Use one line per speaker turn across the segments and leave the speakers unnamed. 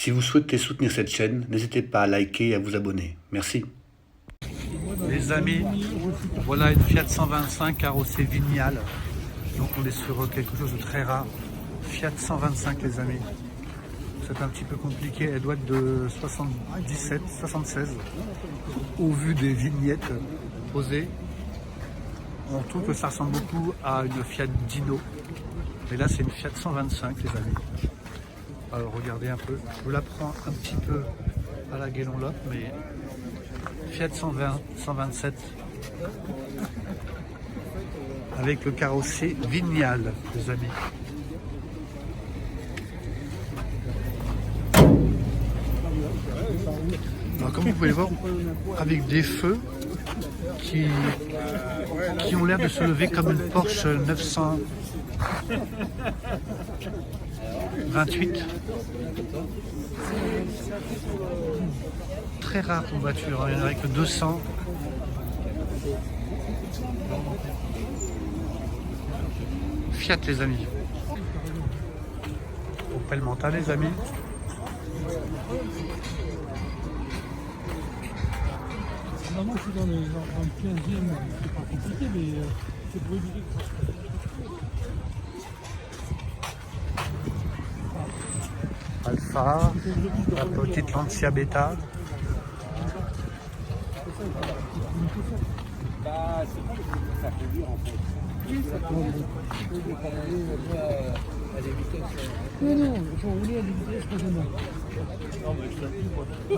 Si vous souhaitez soutenir cette chaîne, n'hésitez pas à liker et à vous abonner. Merci.
Les amis, voilà une Fiat 125 carrossée Vignale. Donc on est sur quelque chose de très rare. Fiat 125 les amis. C'est un petit peu compliqué, elle doit être de 77, 76. Au vu des vignettes posées, on trouve que ça ressemble beaucoup à une Fiat Dino. Mais là c'est une Fiat 125 les amis. Alors regardez un peu, je vous la prends un petit peu à la guénon-lotte, mais Fiat 120, 127 avec le carrossier Vignale les amis. Alors, comme vous pouvez le voir, avec des feux qui ont l'air de se lever comme une Porsche 928. Très rare comme voiture, il n'y en aurait que 200. Fiat les amis. Opel Manta les amis.
Moi, je suis dans le 15e, c'est pas compliqué, mais c'est pour éviter que
Alpha, la petite Lancia Beta.
non, il faut rouler à des vitesses raisonnables. Non,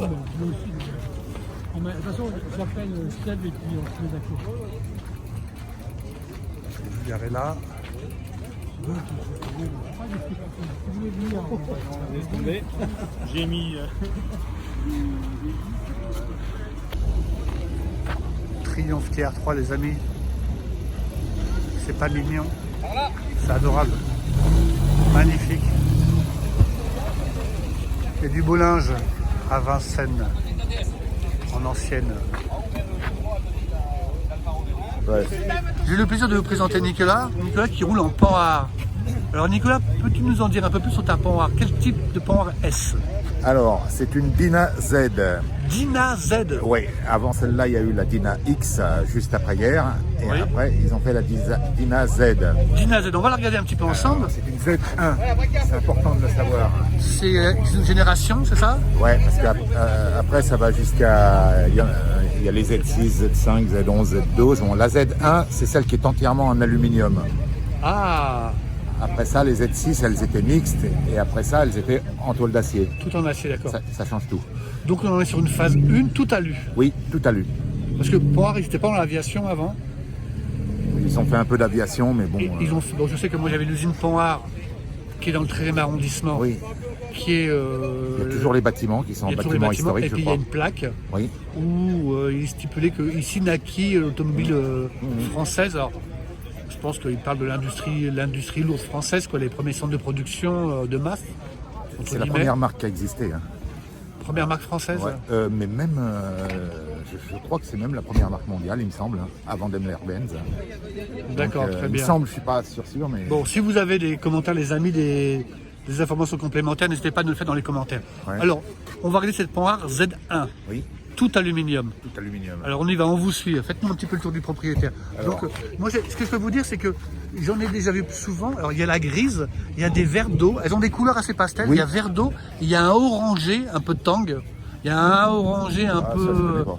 moi aussi. De toute façon, j'appelle Seb et puis on se met d'accord.
Vous verrez là.
J'ai mis.
Triumph TR3 les amis. C'est pas mignon. C'est adorable. Magnifique. Et du beau linge à Vincennes. En ancienne.
Ouais.
J'ai le plaisir de vous présenter Nicolas. Nicolas qui roule en Panhard. Alors Nicolas, peux-tu nous en dire un peu plus sur ta Panhard? Quel type de Panhard est-ce?
Alors, c'est une Dina Z.
Dina Z.
Oui, avant celle-là, il y a eu la Dina X juste après hier. Et
Oui.
après, ils ont fait la Dina Z.
Dina Z, on va la regarder un petit peu ensemble.
C'est une Z1. C'est important de le savoir.
C'est une génération, c'est ça?
Ouais, parce qu'après, ça va jusqu'à. Il y a les Z6, Z5, Z11, Z12. Bon, la Z1, c'est celle qui est entièrement en aluminium.
Ah,
Après ça, les Z6, elles étaient mixtes. Et après ça, elles étaient en tôle d'acier.
tout en acier, d'accord.
Ça change tout.
Donc on est sur une phase 1 tout alu.
Oui, tout alu.
Parce que Panhard, ils n'étaient pas dans l'aviation avant.
Ils ont fait un peu d'aviation, mais bon.
Et ils ont, bon, je sais que moi j'avais l'usine Panhard qui est dans le 13e arrondissement.
Oui,
Qui est.
il y a toujours les bâtiments qui sont
il y a toujours les
bâtiments
bâtiments,
historiques,
et puis
je
il y a
crois.
une plaque
Oui,
où il est stipulé que ici naquit l'automobile française. Alors, je pense qu'il parle de l'industrie lourde française, quoi, les premiers centres de production de masse. entre
c'est la
guillemets.
première marque qui a existé. Hein.
Première marque française.
Ouais. Mais même, je crois que c'est même la première marque mondiale, il me semble, hein, avant Daimler-Benz.
D'accord,
Donc,
très
il me
bien.
semble, je suis pas sûr, mais
Bon, si vous avez des commentaires, les amis, des informations complémentaires, n'hésitez pas à nous le faire dans les commentaires.
Ouais.
Alors, on va regarder cette Panhard Z1,
oui,
tout aluminium.
tout aluminium.
Alors on y va, on vous suit. Faites-nous un petit peu le tour du propriétaire.
Alors.
Donc, moi, ce que je peux vous dire, c'est que j'en ai déjà vu souvent. Alors, il y a la grise, il y a des verres d'eau. Elles ont des couleurs assez pastel.
Oui.
Il y a vert d'eau, il y a un orangé, un peu tang. Il y a un orangé un
Ah, ça, je connais
peu,
pas.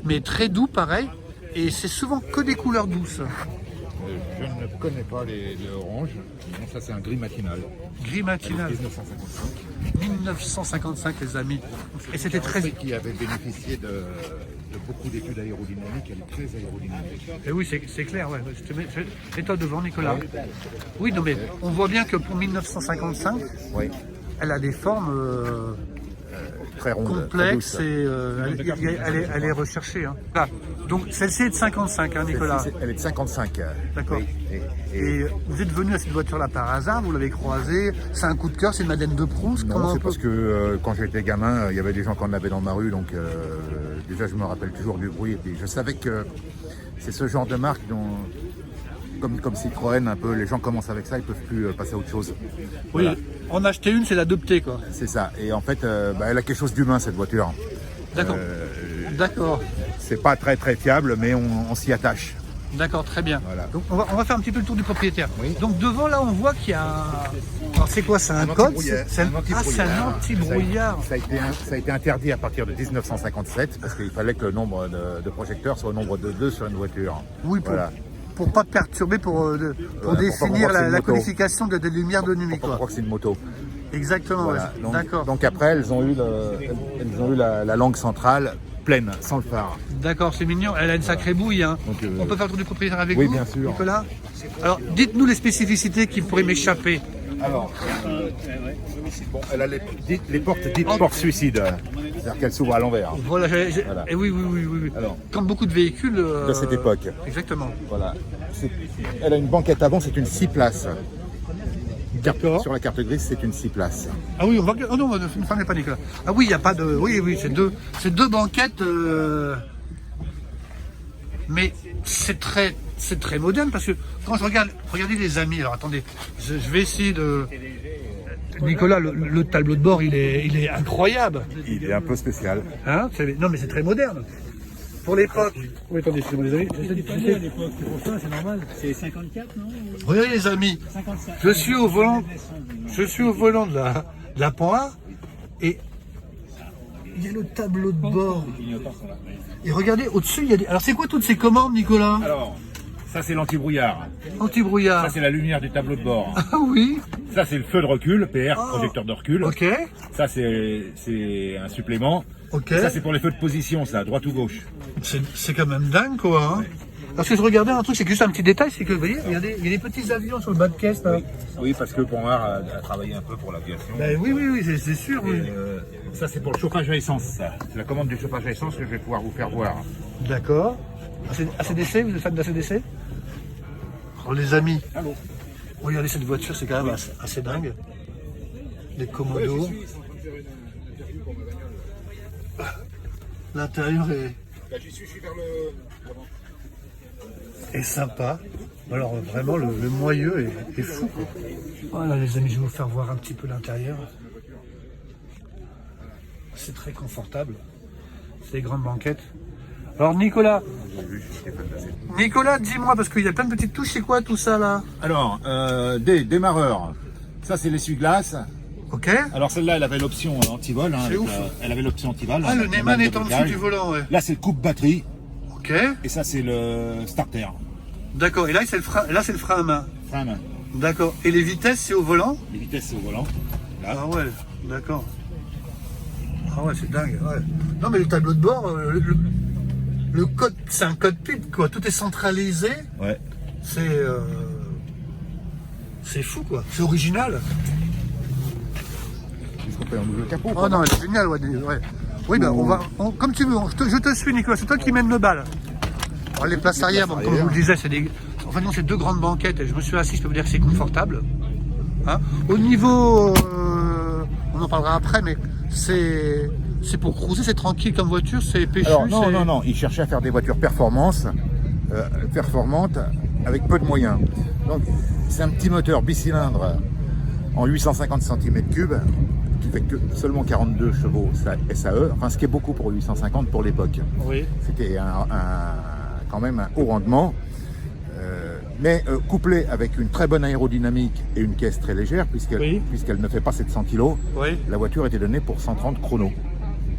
mais très doux, pareil. Et c'est souvent que des couleurs douces.
Je ne connais pas les oranges. Non, ça, c'est un gris matinal.
Gris matinal,
1955.
1955, les amis. Et c'était très.
Qui avait bénéficié de beaucoup d'études aérodynamiques. Elle est très aérodynamique.
Et oui, c'est clair, ouais. Mets-toi devant, Nicolas. Oui, non, mais on voit bien que pour 1955,
Oui,
elle a des formes
très ronde. très
complexes
douce.
et elle est recherchée. Hein. Ah, donc celle-ci est de 55, hein, Nicolas.
Celle-ci, elle est de 55.
D'accord.
Oui,
Et vous êtes venu à cette voiture-là par hasard, vous l'avez croisée, c'est un coup de cœur, c'est une Madeleine de Proust.
Non,
comment on
c'est
peut-
parce que quand j'étais gamin, il y avait des gens qui en avaient dans ma rue, donc déjà je me rappelle toujours du bruit. Et puis je savais que c'est ce genre de marque dont comme Citroën, un peu, les gens commencent avec ça, ils peuvent plus passer à autre chose.
Oui,
Voilà.
en acheter une, c'est l'adopter, quoi.
C'est ça. Et en fait, elle a quelque chose d'humain, cette voiture.
D'accord. D'accord.
C'est pas très très fiable, mais on s'y attache.
D'accord, très bien.
Voilà.
Donc on va faire un petit peu le tour du propriétaire.
Oui.
Donc devant là, on voit qu'il y a un... Alors c'est quoi? C'est un code?
anti-brouillard.
C'est un anti-brouillard.
Ça a été interdit à partir de 1957 parce qu'il fallait que le nombre de projecteurs soit au nombre de 2 sur une voiture.
Oui, pour,
Voilà.
pour pas perturber, pour définir
pour pas
la
moto.
codification des lumières de nuit,
On
quoi.
croit que c'est une moto.
Exactement,
Voilà.
ouais.
Donc,
D'accord.
donc après, elles ont eu la langue centrale pleine, sans le phare.
D'accord, c'est mignon. Elle a une sacrée bouille, hein.
Donc,
On peut faire le tour du propriétaire avec
oui,
vous,
bien sûr.
Nicolas? Alors, dites-nous les spécificités qui pourraient m'échapper.
Alors, bon, elle a les portes dites portes suicides, c'est-à-dire qu'elles s'ouvrent à l'envers.
Voilà,
Voilà.
Et oui.
Alors,
Comme beaucoup de véhicules.
de cette époque.
Exactement.
Voilà. Elle a une banquette avant, c'est une 6 places.
D'accord.
Sur la carte grise, c'est une 6 places.
Ah oui, on va. Oh non, ne fermez pas, Nicolas. Ah oui, il n'y a pas de. Oui, c'est deux banquettes. Mais c'est très moderne parce que quand je regarde, regardez les amis. Alors attendez, je vais essayer de. Nicolas, le tableau de bord, il est incroyable.
Il est un peu spécial.
Hein? Non, mais c'est très moderne. Pour l'époque. Oui, attendez, excusez-moi les amis.
Dépanné à l'époque, c'est pour ça, c'est normal. C'est 54, non?
Regardez les amis.
55.
Je suis au volant de la Pan et il y a le tableau de bord. Et regardez, au-dessus, il y a des... Alors c'est quoi toutes ces commandes, Nicolas?
Alors, ça c'est l'anti-brouillard.
Anti-brouillard.
Ça c'est la lumière du tableau de bord.
Ah oui.
Ça c'est le feu de recul, PR,
Oh.
projecteur de recul.
Ok.
Ça c'est un supplément.
Ok.
Et ça c'est pour les feux de position, ça, droite ou gauche.
C'est quand même dingue, quoi. Hein. Parce que je regardais un truc, c'est juste un petit détail, c'est que, vous voyez, regardez, il y a des petits avions sur le bas de caisse, là.
Oui, parce que Ponard a travaillé un peu pour l'aviation.
Ben oui, c'est sûr. Oui.
Et, ça c'est pour le chauffage à essence, ça. C'est la commande du chauffage à essence que je vais pouvoir vous faire voir.
D'accord. ACDC, vous êtes fan d'ACDC? Oh les amis,
Allô.
regardez cette voiture, c'est quand même assez dingue. Les commodos. L'intérieur
J'y suis vers
est sympa. Alors vraiment, le moyeu est fou, quoi. Voilà les amis, je vais vous faire voir un petit peu l'intérieur. C'est très confortable. C'est des grandes banquettes. Alors Nicolas, dis-moi, parce qu'il y a plein de petites touches, c'est quoi tout ça là?
Alors, des démarreurs. Ça c'est l'essuie-glace.
Ok.
Alors celle-là, elle avait l'option anti-vol. Hein,
C'est ouf.
elle avait l'option anti-vol.
Ah, le
avec la
Neyman
manette
est
de
en dessous
blocage.
du volant, ouais.
Là, c'est le coupe-batterie.
Ok.
Et ça, c'est le starter.
D'accord, et là c'est le frein à main.
Frein à main.
D'accord. Et les vitesses, c'est au volant?
Les vitesses, c'est au volant. Là.
Ah ouais, d'accord. Ah ouais, c'est dingue. Ouais. Non mais le tableau de bord, le code, c'est un code PIP, quoi. Tout est centralisé.
Ouais.
C'est fou, quoi. C'est original.
Est-ce qu'on peut enlever le capot?
Oh non, c'est génial, ouais. Oui, ben comme tu veux. Je te suis, Nicolas. C'est toi qui mène le bal. Alors, les places arrière, bon, comme je vous le disais, c'est deux grandes banquettes. Et je me suis assis, je peux vous dire que c'est confortable. Hein. Au niveau, on en parlera après, mais c'est pour cruiser, c'est tranquille comme voiture, c'est péchu.
Alors, non. Il cherchait à faire des voitures performantes avec peu de moyens. Donc, c'est un petit moteur bicylindre en 850 cm3 qui fait que seulement 42 chevaux SAE, enfin ce qui est beaucoup pour 850 pour l'époque.
Oui.
C'était quand même un haut rendement, mais couplé avec une très bonne aérodynamique et une caisse très légère, puisqu'elle ne fait pas 700 kg,
Oui.
la voiture était donnée pour 130 chronos.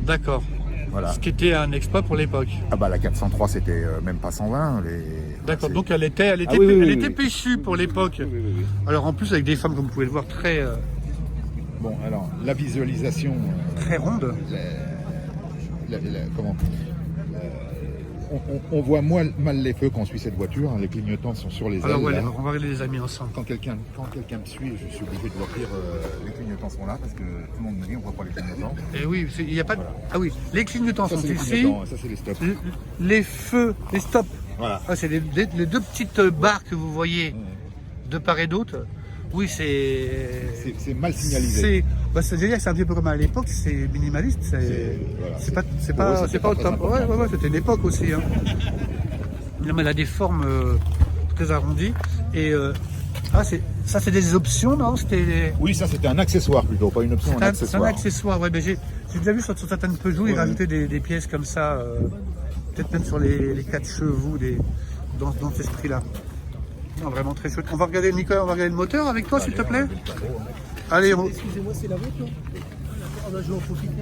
D'accord.
Voilà.
Ce qui était un exploit pour l'époque.
Ah bah la 403 c'était même pas 120.
D'accord,
c'est-
donc elle était
oui,
était péchue pour l'époque. Alors en plus avec des femmes comme vous pouvez le voir très
Bon, alors la visualisation,
très rondes.
comment on voit mal les feux quand on suit cette voiture, hein, les clignotants sont sur les ailes.
Alors ouais,
là.
on va regarder les amis ensemble.
Quand quelqu'un me suit, je suis obligé de leur dire les clignotants sont là parce que tout le monde me dit on voit pas les clignotants.
Et oui, il y a pas de... Ah oui, les clignotants
Ça
sont
c'est les
ici.
clignotants, ça c'est les stops.
Les feux, les stops.
Voilà.
Ah, c'est les deux petites barres que vous voyez de part et d'autre. Oui,
C'est mal signalisé.
C'est un petit peu comme à l'époque, c'est minimaliste,
Voilà.
c'est pas
Pour eux,
au top.
très important.
Ouais, c'était une époque aussi. Hein. Non, mais elle a des formes très arrondi. Et ça, c'est des options, non?
Oui, ça c'était un accessoire plutôt, pas une option, un
C'est
accessoire.
un accessoire, ouais. J'ai déjà vu sur certaines Peugeot, ils rajoutaient des pièces comme ça, peut-être même sur les 4 chevaux, dans cet esprit-là. Non, vraiment très chouette. On va regarder, Nicolas, on va regarder le moteur avec toi, s'il te plaît. Allez,
Excusez-moi, c'est la vôtre là? Ah bah je vais en profiter.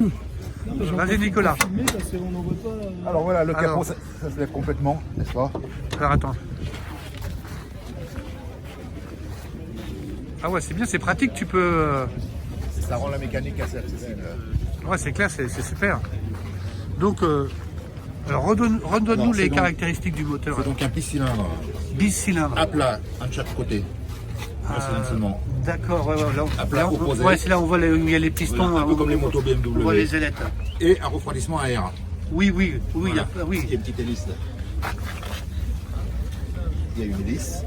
vas-y, Nicolas.
Filmer parce qu'on n'en voit pas.
Alors voilà, le capot,
Alors.
ça se lève complètement, n'est-ce pas?
Alors attends. Ah ouais, c'est bien, c'est pratique, tu peux...
Ça rend la mécanique assez accessible.
Ouais, c'est clair, c'est super. Donc, alors redonne-nous
Alors,
les
c'est donc-
caractéristiques du moteur.
C'est donc un bicylindre
Bicylindre.
à plat, un de chaque côté. Un cylindre seulement.
D'accord, ouais, là,
À plat, opposé.
ouais, c'est là où on voit il y a les pistons.
Voilà, un peu
où-
comme les motos BMW.
On voit les ailettes.
Et un refroidissement à air.
Oui, oui,
Voilà.
il y a, oui.
Il y a une petite hélice là. Il y a une hélice.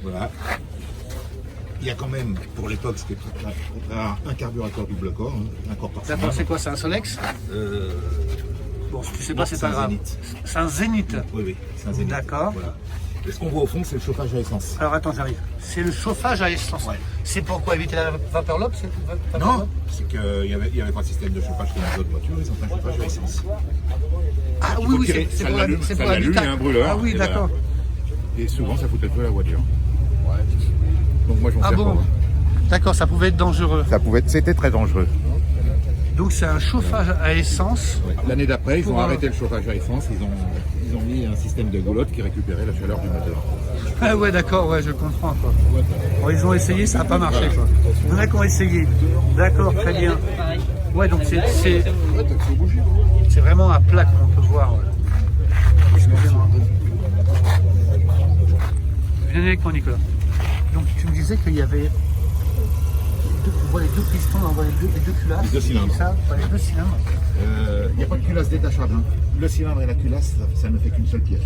Voilà. Il y a quand même, pour l'époque, ce qui est très rare, un carburateur double corps, un corps par
D'accord, c'est quoi, c'est un Solex? Bon, si tu sais pas,
non,
c'est
c'est
pas
un
grave.
Zénith.
C'est un Zénith.
Oui, oui, c'est un Zénith.
D'accord.
Voilà. Et ce qu'on voit au fond, c'est le chauffage à essence.
Alors attends, j'arrive. C'est le chauffage à essence.
Ouais.
C'est pourquoi éviter la vapeur lock?
Non, c'est qu'il n'y avait pas de système de chauffage comme les autres voitures, ils ont un chauffage à essence.
Ah
Il
oui,
faut
oui,
tirer,
c'est
ça
pour
l'allume,
c'est
ça
pour
l'allume, il y a un
l'habitacle.
brûleur.
Ah oui,
et
d'accord.
voilà. Et souvent, ça fout le feu à la voiture. Donc moi, je m'en
Ah
sers
bon?
pas.
D'accord, ça pouvait être dangereux.
C'était très dangereux.
Donc c'est un chauffage à essence.
L'année d'après, ils ont
Pour,
arrêté le chauffage à essence, ils ont mis un système de goulotte qui récupérait la chaleur du moteur.
Ah ouais, d'accord, ouais, je comprends quoi. Bon, ils ont essayé, ça n'a pas marché quoi. Il y en a qui ont essayé. D'accord, très bien. Ouais, donc c'est vraiment à plat qu'on peut voir. Ouais. Excusez-moi. Venez avec moi, Nicolas. Donc tu me disais qu'il y avait... On voit les deux pistons, on voit les deux culasses.
Les deux cylindres.
Ça, ouais, les deux cylindres.
Il n'y a pas de culasse détachable. Hein. Le cylindre et la culasse, ça ne fait qu'une seule pièce.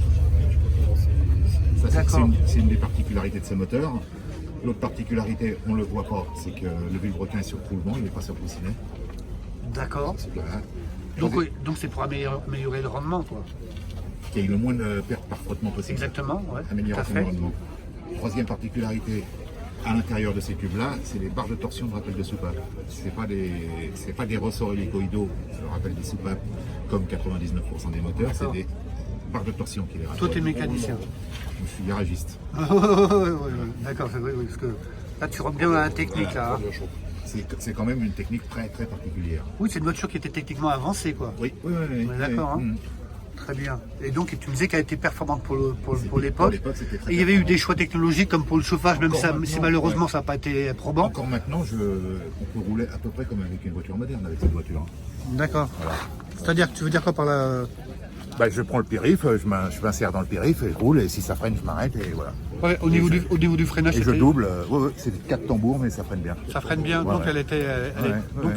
Ça,
D'accord.
c'est une des particularités de ce moteur. L'autre particularité, on ne le voit pas, c'est que le vilebrequin est sur roulement, il n'est pas sur coussinet.
D'accord.
Voilà.
Donc oui, donc c'est pour améliorer le rendement quoi.
Qu'il y ait le moins de pertes par frottement possible.
Exactement, ouais.
Amélioration
tout à
du
fait.
rendement. Troisième particularité, à l'intérieur de ces tubes-là, c'est les barres de torsion de rappel de soupape. C'est pas des ressorts hélicoïdaux, le rappel des soupapes, comme 99% des moteurs, c'est des barres de torsion qui les rappellent.
Toi t'es mécanicien.
Je suis garagiste.
D'accord, oui, parce que là tu rentres bien dans la technique là. Hein.
C'est quand même une technique très très particulière.
Oui, c'est une voiture qui était techniquement avancée quoi.
Oui, oui, oui.
On est d'accord, hein.
Mm.
Très bien. Et donc tu me disais qu'elle était performante pour
Pour
l'époque.
l'époque, c'était très
Et il y avait eu
performant.
des choix technologiques comme pour le chauffage, même
Encore
ça,
maintenant,
si malheureusement
ouais.
ça n'a pas été probant.
Encore maintenant, on peut rouler à peu près comme avec une voiture moderne avec cette voiture.
D'accord. C'est-à-dire que tu veux dire quoi par la...
Bah, je prends le périph, je m'insère dans le périph et je roule, et si ça freine, je m'arrête et voilà.
Ouais, au niveau du freinage,
Et je
c'était-
double, ouais, c'est 4 tambours, mais ça freine bien.
ça freine bien.
Ouais,
Donc
ouais.
elle était... elle est-
Ouais,
donc,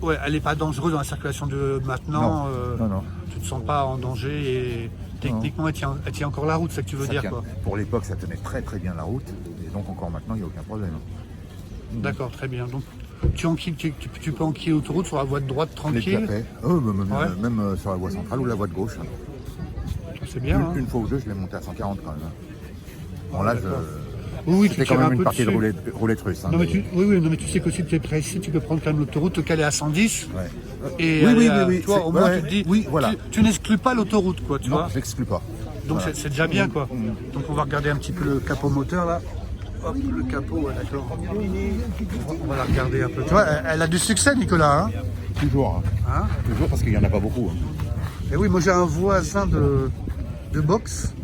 ouais.
ouais, elle n'est pas dangereuse dans la circulation de maintenant.
Non, non.
Tu ne te sens pas en danger et techniquement elle tient encore la route, c'est ce que tu veux
Ça
dire
tient.
quoi.
Pour l'époque, ça tenait très très bien la route, et donc encore maintenant, il n'y a aucun problème.
D'accord, très bien. Donc tu peux enquiller l'autoroute sur la voie de droite
On est déjà
tranquille.
fait. Même sur la voie centrale ou la voie de gauche.
C'est bien. Hein.
Une fois ou deux, je l'ai monté à 140 quand même. Bon, là,
Oui, tu
c'était
tires
quand
un
même une
peu
partie de
dessus.
roulette russe. Hein,
Non, mais non, mais tu sais qu'aussi tu es précis, tu peux prendre quand même l'autoroute, te caler à 110.
Ouais.
Et
Oui,
aller
oui,
à-
oui,
tu vois,
c'est-
au moins
ouais,
tu te dis,
oui, voilà.
tu n'exclus pas l'autoroute, quoi, tu
Non,
vois.
je l'exclus pas.
Donc
Voilà.
c'est déjà bien, quoi. Donc on va regarder un petit peu le capot moteur là. Hop, le capot, ouais, d'accord. On va la regarder un peu. Tu vois, elle a du succès, Nicolas. Hein.
Toujours.
Hein.
Toujours parce qu'il n'y en a pas beaucoup. Hein.
Et oui, moi j'ai un voisin de boxe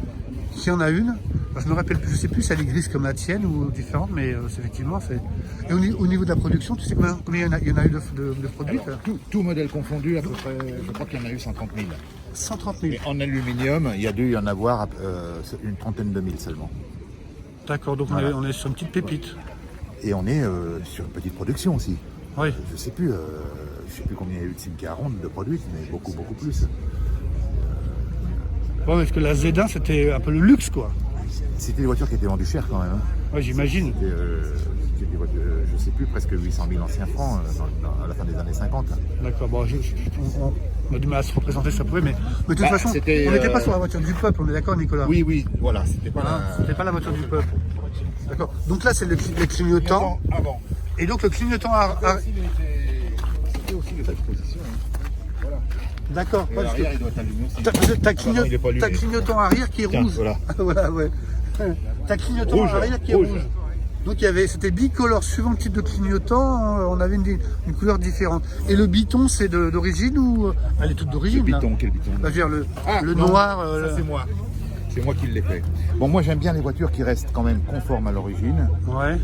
qui en a une. Je me rappelle plus, je sais plus si elle est grise comme la tienne ou différente, mais effectivement c'est. Et au niveau de la production, tu sais combien il y en a eu de produites là?
Tout modèle confondu, à peu près, je crois qu'il y en a eu 130 000.
130 000.
Et en aluminium, il y a dû y en avoir une trentaine de mille seulement.
D'accord, donc
Voilà.
on est sur une petite pépite.
Et on est sur une petite production aussi.
Oui.
Je sais plus combien il y a eu de Simca ronde de produites, mais beaucoup plus.
Ouais, parce que la Z1 c'était un peu le luxe quoi.
C'était des voitures qui étaient vendues cher quand même. Hein.
Ouais, j'imagine.
C'était des voitures, je sais plus, presque 800 000 anciens francs à la fin des années 50.
D'accord, bon, on a du mal à se représenter, ça pouvait, mais de toute façon, on n'était pas sur la voiture du peuple, on est d'accord, Nicolas?
Oui, oui, voilà, c'était pas
C'était pas la voiture du peuple. D'accord. Donc là, c'est le clignotant.
Avant.
Et donc le clignotant
C'était aussi les expositions. Hein. Voilà.
D'accord.
Et
Parce que
l'arrière, il doit être allumé aussi.
t'as clignotant arrière qui est
Tiens,
rouge.
voilà.
Voilà, ouais. T'as clignotant
Rouge,
arrière qui est
rouge.
rouge. Donc c'était bicolore, suivant le type de clignotant, on avait une couleur différente. Et le biton, c'est d'origine ou elle est toute d'origine?
Le
là
biton, quel biton?
Bah, je veux dire, le
non,
noir.
Ça, c'est moi. C'est moi qui l'ai fait. Bon, moi j'aime bien les voitures qui restent quand même conformes à l'origine.
Ouais.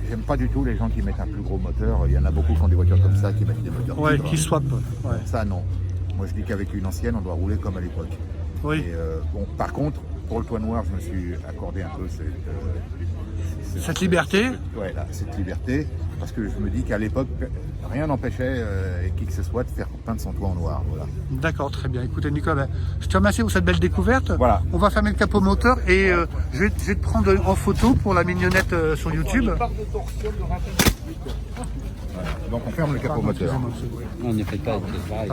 J'aime pas du tout les gens qui mettent un plus gros moteur. Il y en a beaucoup qui ont des voitures comme ça, qui mettent des moteurs.
Ouais,
tigres.
qui swap. Ouais.
Ça, non. Moi je dis qu'avec une ancienne, on doit rouler comme à l'époque.
Oui.
Et, bon, par contre, pour le toit noir, je me suis accordé un peu
Cette liberté.
Ouais, là, cette liberté, parce que je me dis qu'à l'époque, rien n'empêchait qui que ce soit de faire peindre son toit en noir. Voilà.
D'accord, très bien. Écoutez Nicolas, je te remercie pour cette belle découverte.
Voilà.
On va fermer le capot moteur et je vais te prendre en photo pour la mignonnette sur YouTube.
Voilà. Donc on ferme le capot moteur.
On ne fait pas de travail.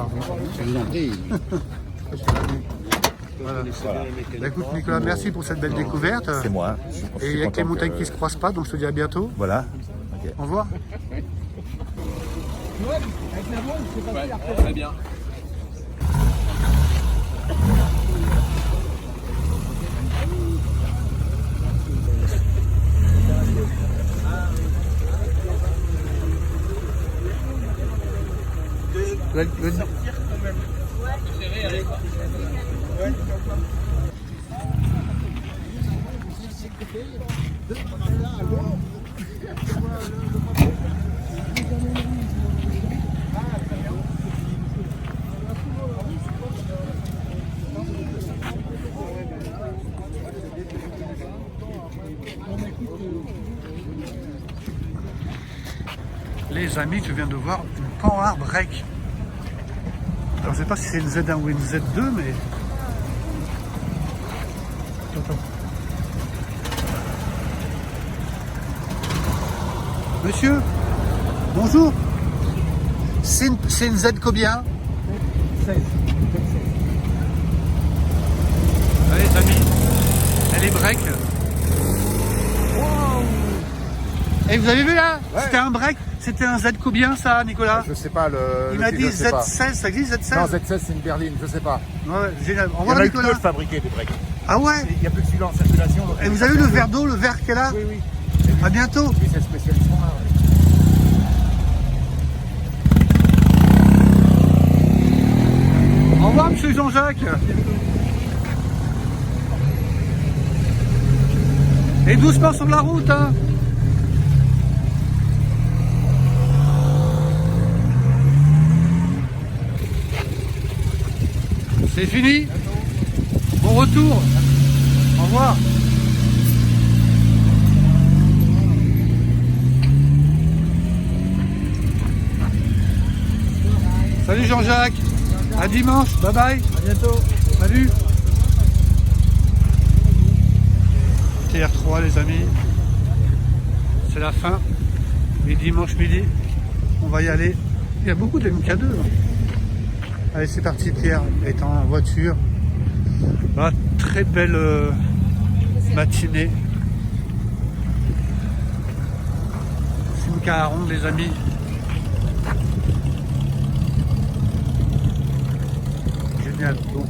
Je vous en prie.
Voilà. Bah, écoute Nicolas, merci pour cette belle découverte.
C'est moi. Je
Et
suis
avec les
content
montagnes
que-
qui ne se croisent pas, donc je te dis à bientôt.
Voilà. Ok.
Au revoir.
Très bien.
Les amis, tu viens de voir une Panhard Break. Alors je sais pas si c'est une Z1 ou une Z2, mais... Attends. Monsieur, bonjour. C'est une Z combien?
16.
Allez les amis, elle est break. Et vous avez vu là?
Ouais.
C'était un break. C'était un Z combien ça, Nicolas?
Je sais pas le.
Il m'a dit
je sais pas.
Z16, ça existe Z16?
Non, Z16 c'est une berline, je sais pas.
Ouais, génial. Au
Il y en
revoir
a eu peu
Nicolas.
de fabriqués des breaks.
Ah ouais?
Il n'y a plus de celui-là en circulation. donc
Et vous avez vu le verre d'eau, le verre qu'elle a?
Oui, oui.
À bientôt.
Oui, c'est spécialisé là.
Au revoir monsieur Jean-Jacques. Et doucement sur la route, hein. C'est fini. Bon retour. Au revoir. Salut Jean-Jacques. À dimanche. Bye bye.
À bientôt.
Salut. TR3 les amis. C'est la fin. Mais dimanche midi, on va y aller. Il y a beaucoup de MK2. Allez, c'est parti. Pierre est en voiture. Voilà, très belle matinée. Simca à ronde les amis. Génial. Bon,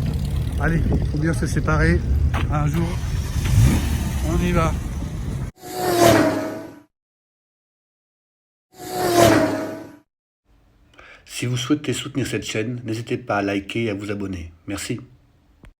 allez, il faut bien se séparer. Un jour, on y va.
Si vous souhaitez soutenir cette chaîne, n'hésitez pas à liker et à vous abonner. Merci.